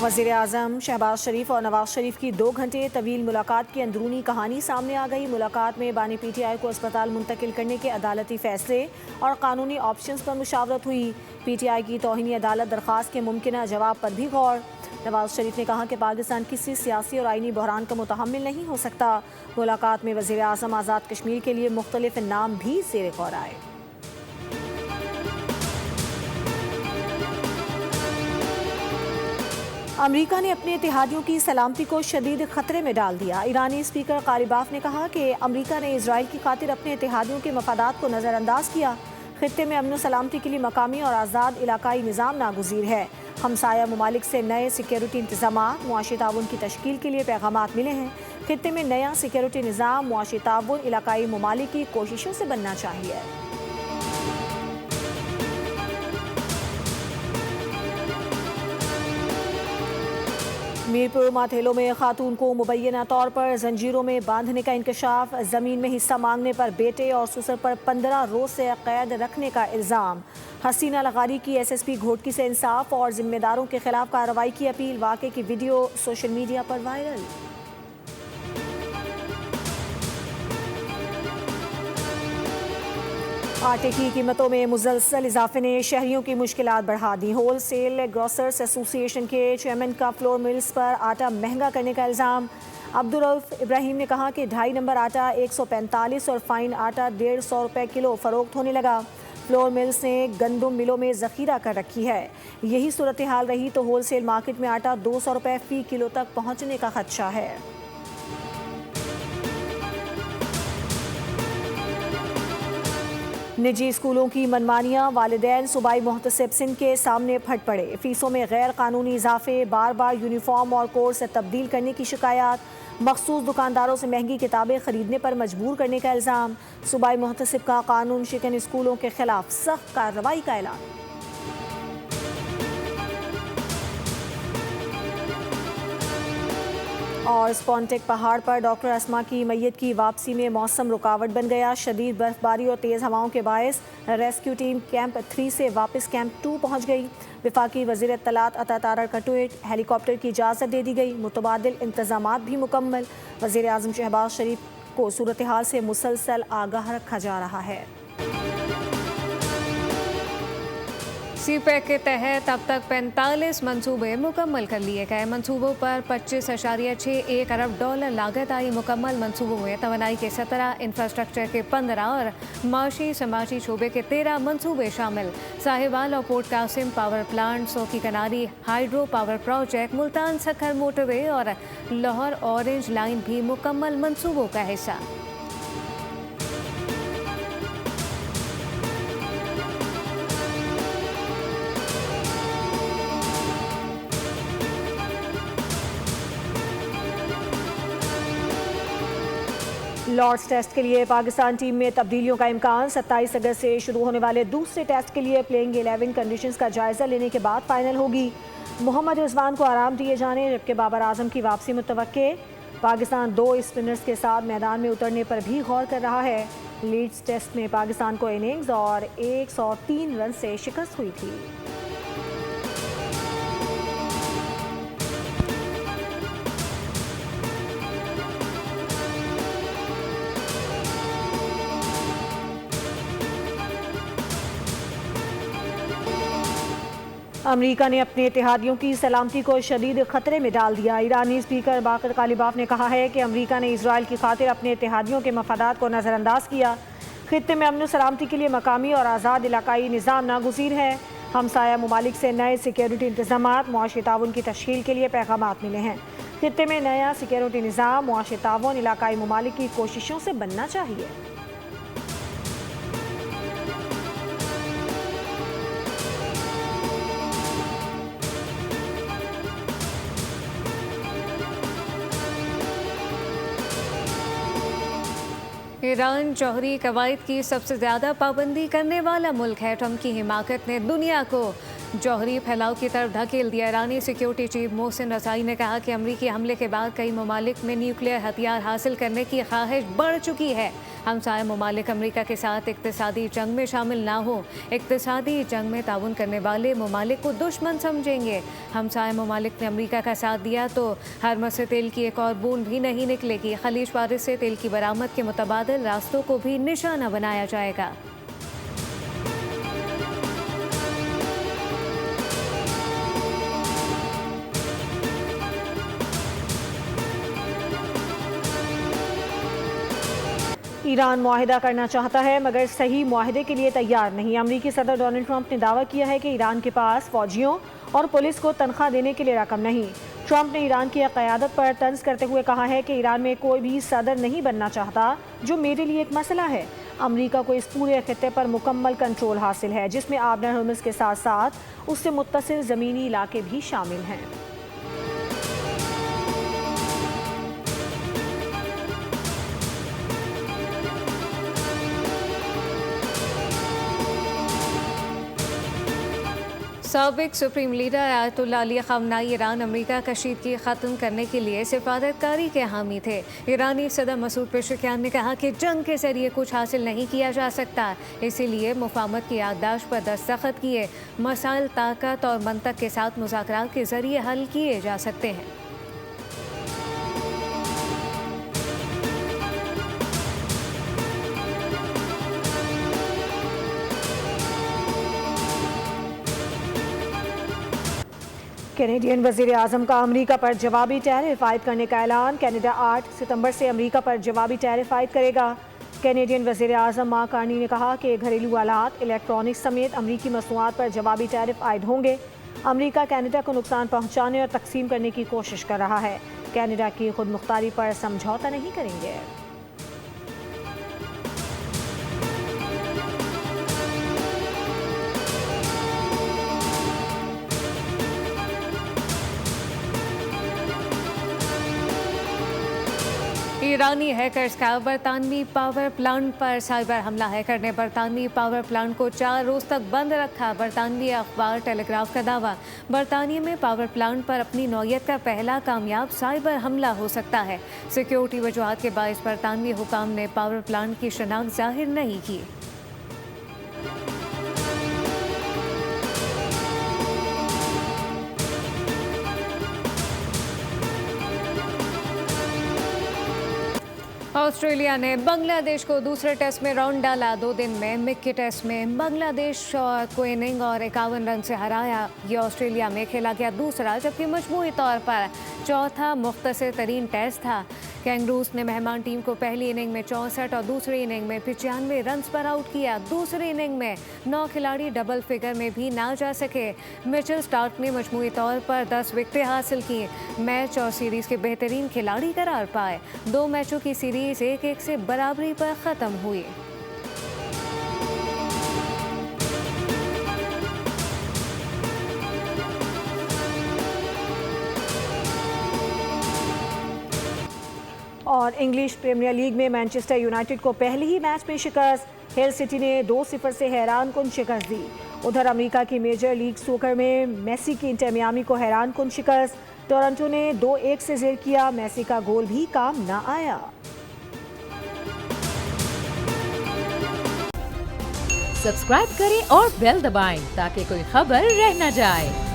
वज़ीर-ए-आज़म शहबाज शरीफ और नवाज शरीफ की 2 घंटे तवील मुलाकात की अंदरूनी कहानी सामने आ गई। मुलाकात में बानी PTI को अस्पताल मुंतकिल करने के अदालती फैसले और कानूनी ऑप्शंस पर मुशावरत हुई। PTI की तौहीनी अदालत दरख्वास्त के मुमकिन जवाब पर भी गौर। नवाज शरीफ ने कहा कि पाकिस्तान किसी सियासी और आईनी बहरान का मुतहम्मिल नहीं हो सकता। मुलाकात में वज़ीर-ए-आज़म आज़ाद कश्मीर के लिए मुख्तलिफ नाम भी ज़ेर गौर आए। अमरीका ने अपने इत्तेहादियों की सलामती को शदीद खतरे में डाल दिया। ईरानी स्पीकर कालिबाफ ने कहा कि अमरीका ने इसराइल की खातिर अपने इत्तेहादियों के मफादात को नज़रअंदाज किया। खित्ते में अमन सलामती के लिए मकामी और आज़ाद इलाकाई निज़ाम नागुज़ीर है। हमसाया ममालिक से नए सिक्योरिटी इंतज़ामात मुआशी ताउन की तश्कील के लिए पैगामात मिले हैं। खित्ते में नया सिक्योरिटी निज़ाम मुआशी ताउन इलाकाई ममालिक की कोशिशों से बनना चाहिए। मीरपुर माथेलो में खातून को मुबैना तौर पर जंजीरों में बांधने का इंकशाफ। ज़मीन में हिस्सा मांगने पर बेटे और ससुर पर 15 रोज से कैद रखने का इल्ज़ाम। हसीना लगारी की SSP घोटकी से इंसाफ और जिम्मेदारों के खिलाफ कार्रवाई की अपील। वाक़े की वीडियो सोशल मीडिया पर वायरल। आटे की कीमतों में मुसलसल इजाफे ने शहरियों की मुश्किलात बढ़ा दी। होल सेल ग्रोसर्स एसोसिएशन के चेयरमैन का फ्लोर मिल्स पर आटा महंगा करने का इल्ज़ाम। अब्दुल रऊफ इब्राहिम ने कहा कि 2.5 नंबर आटा 145 और फाइन आटा 150 रुपये किलो फरोख्त होने लगा। फ्लोर मिल्स ने गंदम मिलों में ज़ख़ीरा कर रखी है। यही सूरत हाल रही तो होल सेल मार्केट में आटा 200 रुपये फ़ी किलो तक पहुँचने का खदशा है। निजी स्कूलों की मनमानियाँ, वालिदैन सूबाई मोहतसिब सिंध के सामने फट पड़े। फीसों में गैर कानूनी इजाफे, बार बार यूनिफॉर्म और कोर्स से तब्दील करने की शिकायत, मखसूस दुकानदारों से महंगी किताबें खरीदने पर मजबूर करने का इल्ज़ाम। सूबाई मोहतसिब का कानून शिकन स्कूलों के खिलाफ सख्त कार्रवाई का ऐलान। और स्पॉन्टेक पहाड़ पर डॉक्टर अस्मा की मैयत की वापसी में मौसम रुकावट बन गया। शदीद बर्फबारी और तेज़ हवाओं के बायस रेस्क्यू टीम कैंप 3 से वापस कैंप 2 पहुंच गई। वफाकी वज़ीर इत्तलात अता तारड़ का ट्वीट, हेलीकॉप्टर की इजाज़त दे दी गई। मुतबादिल इंतज़ामात भी मुकम्मल। वज़ीर-ए-आज़म शहबाज शरीफ को सूरत हाल से मुसलसल आगाह रखा जा रहा है। CPEC के तहत अब तक 45 मंसूबे मुकम्मल कर लिए गए। मंसूबों पर 25.61 अरब डॉलर लागत आई। मुकम्मल मंसूबों में तवानाई के 17, इंफ्रास्ट्रक्चर के 15 और माशी समाजी शोबे के 13 मंसूबे शामिल। साहिवाल और पोर्ट कासिम पावर प्लांट, सोकी कनारी hydro power project, Multan Sukkur motorway और लाहौर ऑरेंज लाइन भी मुकम्मल मंसूबों का हिस्सा। लॉर्ड्स टेस्ट के लिए पाकिस्तान टीम में तब्दीलियों का इम्कान। 27 अगस्त से शुरू होने वाले दूसरे टेस्ट के लिए प्लेइंग 11 कंडीशंस का जायजा लेने के बाद फाइनल होगी। मोहम्मद रिजवान को आराम दिए जाने जबकि बाबर आजम की वापसी मुतवक्के। पाकिस्तान 2 स्पिनर्स के साथ मैदान में उतरने पर भी गौर कर रहा है। लीड्स टेस्ट में पाकिस्तान को इनिंग्स और 103 रन से शिकस्त हुई थी। अमरीका ने अपने इत्तेहादियों की सलामती को शदीद खतरे में डाल दिया। ईरानी स्पीकर बाकर कालिबाफ ने कहा है कि अमरीका ने इसराइल की खातिर अपने इत्तेहादियों के मफादात को नज़रअंदाज किया। खित्ते में अमन सलामती के लिए मकामी और आज़ाद इलाकाई निज़ाम नागुज़ीर है। हमसाया ममालिक से नए सिक्योरिटी इंतज़ामात मुआशी ताउन की तश्कील के लिए पैगामात मिले हैं। खित्ते में नया सिक्योरिटी निज़ाम मुआशी ताउन इलाकाई ममालिक की कोशिशों से बनना चाहिए। ईरान जौहरी कवायद की सबसे ज़्यादा पाबंदी करने वाला मुल्क है। ट्रंप की हिमाकत ने दुनिया को जौहरी फैलाव की तरफ धकेल दिया। ईरानी सिक्योरिटी चीफ मोहसिन रज़ाई ने कहा कि अमरीकी हमले के बाद कई ममालिक में न्यूक्लियर हथियार हासिल करने की ख्वाहिश बढ़ चुकी है। हमसाया ममालिक अमरीका के साथ इक्तिसादी जंग में शामिल ना हो। इक्तिसादी जंग में ताउन करने वाले ममालिक को दुश्मन समझेंगे। हमसाया ममालिक ने अमरीका का साथ दिया तो हरमज़ से तेल की एक और बूंद भी नहीं निकलेगी। खलीज फारिस से तेल की बरामद के मुतबादिल रास्तों को भी निशाना बनाया जाएगा। ईरान मुआहिदा करना चाहता है मगर सही मुआहिदे के लिए तैयार नहीं। अमरीकी सदर डोनाल्ड ट्रंप ने दावा किया है कि ईरान के पास फौजियों और पुलिस को तनख्वाह देने के लिए रकम नहीं। ट्रंप ने ईरान की क़यादत पर तंज करते हुए कहा है कि ईरान में कोई भी सदर नहीं बनना चाहता, जो मेरे लिए एक मसला है। अमरीका को इस पूरे खित्ते पर मुकम्मल कंट्रोल हासिल है, जिसमें आबनर हर्मुज़ के साथ साथ उससे मुत्तसिल ज़मीनी इलाके भी शामिल हैं। साबिक supreme leader Ayatollah Ali Khamenei Iran America कशीदगी ख़त्म करने के लिए सिफारतकारी के हामी थे। ईरानी सदर मसूद पेशेकियान ने कहा कि जंग के जरिए कुछ हासिल नहीं किया जा सकता, इसीलिए मुफाहमत की याददाश्त पर दस्तखत किए। मसाइल ताकत और मंतक के साथ मुज़ाकरात के जरिए हल किए जा सकते हैं। कैनेडियन वज़ीर आज़म का अमरीका पर जवाबी टैरिफ आयद करने का ऐलान। कनाडा 8 सितंबर से अमरीका पर जवाबी टैरिफ आयद करेगा। कैनेडियन वज़ीर आज़म मार्क कार्नी ने कहा कि घरेलू आलात, इलेक्ट्रॉनिक्स समेत अमरीकी मसनूआत पर जवाबी टैरिफ आयद होंगे। अमरीका कनाडा को नुकसान पहुँचाने और तकसीम करने की कोशिश कर रहा है। कनाडा की खुद मुख्तारी पर समझौता नहीं करेंगे। ईरानी हैकर्स का बरतानवी पावर प्लांट पर साइबर हमला। हैकर ने बरतानवी पावर प्लांट को 4 रोज तक बंद रखा। बरतानवी अखबार टेलीग्राफ का दावा, बरतानिया में पावर प्लांट पर अपनी नौयत का पहला कामयाब साइबर हमला हो सकता है। सिक्योरिटी वजूहात के बायस बरतानवी हुकाम ने पावर प्लांट की शनाख्त जाहिर नहीं की। ऑस्ट्रेलिया ने बांग्लादेश को दूसरे टेस्ट में राउंड डाला। 2 दिन में मिक्की टेस्ट में बांग्लादेश को इनिंग और 51 रन से हराया। ये ऑस्ट्रेलिया में खेला गया दूसरा जबकि मजमूई तौर पर चौथा मुख्तसर तरीन टेस्ट था। कैंगरूज ने मेहमान टीम को पहली इनिंग में 64 और दूसरी इनिंग में 95 रन पर आउट किया। दूसरी इनिंग में 9 खिलाड़ी डबल फिगर में भी ना जा सके। मिचेल स्टार्क ने मजमूई तौर पर 10 विकेटें हासिल की। मैच और सीरीज के बेहतरीन खिलाड़ी करार पाए। 2 मैचों की सीरीज 1-1 से बराबरी पर ख़त्म हुई। और इंग्लिश प्रीमियर लीग में मैनचेस्टर यूनाइटेड को पहले ही मैच में शिकस्त। हेल सिटी ने 2-0 से हैरान कुन शिकस्त दी। उधर अमेरिका की मेजर लीग सोकर में मेसी की इंटर मियामी को हैरान कुन शिकस्त। टोरंटो ने 2-1 से ज़ेर किया। मेसी का गोल भी काम न आया। सब्सक्राइब करें और बेल दबाएं ताकि कोई खबर रह न जाए।